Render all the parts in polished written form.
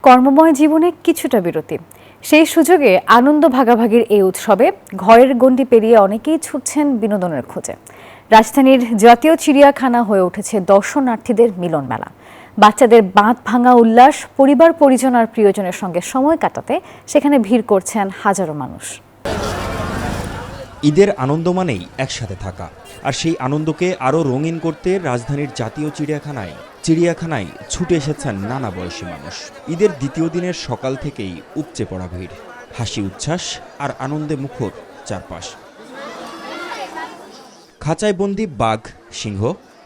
কর্মময় জীবনে কিছুটা বিরতি, সেই সুযোগে আনন্দ ভাগাভাগির এই উৎসবে ঘরের গণ্ডি পেরিয়ে অনেকেই ছুটছেন বিনোদনের খোঁজে। রাজধানীর জাতীয় চিড়িয়াখানা হয়ে উঠেছে দর্শনার্থীদের মিলন মেলা। বাচ্চাদের বাঁধ ভাঙা উল্লাস, পরিবার পরিজন আর প্রিয়জনের সঙ্গে সময় কাটাতে সেখানে ভিড় করছেন হাজারো মানুষ। ঈদের আনন্দ মানেই একসাথে থাকা, আর সেই আনন্দকে আরও রঙিন করতে রাজধানীর জাতীয় চিড়িয়াখানায় ছুটে এসেছেন নানা বয়সী মানুষ। ঈদের দ্বিতীয় দিনের সকাল থেকেই উপচে পড়া ভিড়, হাসি উচ্ছ্বাস আর আনন্দে মুখর চারপাশ। খাঁচায় বন্দি বাঘ, সিংহ,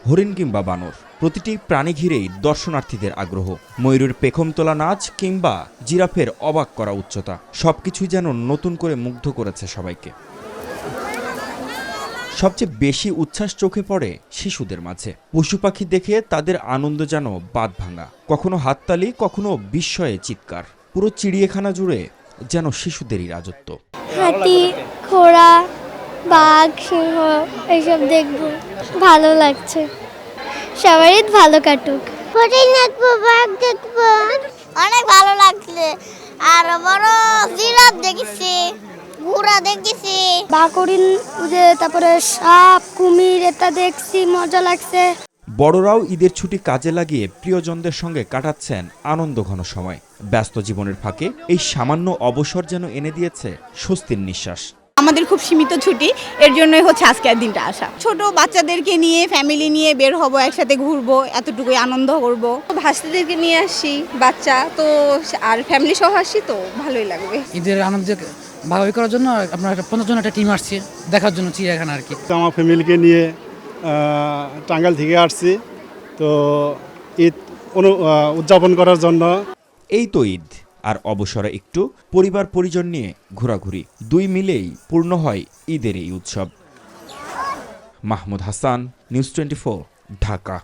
হরিণ কিংবা বানর, প্রতিটি প্রাণী ঘিরেই দর্শনার্থীদের আগ্রহ। ময়ূরের পেখম তোলা নাচ কিংবা জিরাফের অবাক করা উচ্চতা, সবকিছুই যেন নতুন করে মুগ্ধ করেছে সবাইকে। সবচেয়ে বেশি উচ্ছ্বাস চোখে পড়ে শিশুদের মাঝে। পশু পাখি দেখে তাদের আনন্দ যেন বাঁধ ভাঙা, কখনো হাততালি, কখনো বিস্ময়ে চিৎকার। পুরো চিড়িয়াখানা জুড়ে যেন শিশুদেরই রাজত্ব। হাতি, ঘোড়া, বাঘ, সিংহ এইসব দেখবো, ভালো লাগছে। সবারই ভালো কাটুক। হরিণ দেখবো, বাঘ দেখবো, অনেক ভালো লাগছে। আর বড় জিরাফ দেখেছি, ঘোড়া দেখেছি, বাঘ, হরিণ, তারপরে সাপ, কুমির, এটা দেখছি, মজা লাগছে। বড়রাও ঈদের ছুটি কাজে লাগিয়ে প্রিয়জনদের সঙ্গে কাটাচ্ছেন আনন্দঘন সময়। ব্যস্ত জীবনের ফাঁকে এই সামান্য অবসর যেন এনে দিয়েছে স্বস্তির নিঃশ্বাস। আমাদের খুব সীমিত ছুটি, এর জন্যই হচ্ছে আজকের দিনটা আসা। ছোট বাচ্চাদেরকে নিয়ে, ফ্যামিলি নিয়ে বের হব, একসাথে ঘুরবো, এতটুকুই আনন্দ করব। ভাস্তিদেরকে নিয়ে আসি, বাচ্চা তো আর ফ্যামিলি সহ আসি, তো ভালোই লাগবে। ঈদের আনন্দ ভাগাভাগি করার জন্য আপনার 15 জন একটা টিম আসছে দেখার জন্য চিড়িয়াখানা আর কি। আমার ফ্যামিলিকে নিয়ে টাঙ্গাইল থেকে আসছি, তো ঈদ উদযাপন করার জন্য। এই তো ঈদ, আর অবসরে একটু পরিবার পরিজন নিয়ে ঘোরাঘুরি, দুই মিলেই পূর্ণ হয় ঈদের এই উৎসব। মাহমুদ হাসান, নিউজ 24, ঢাকা।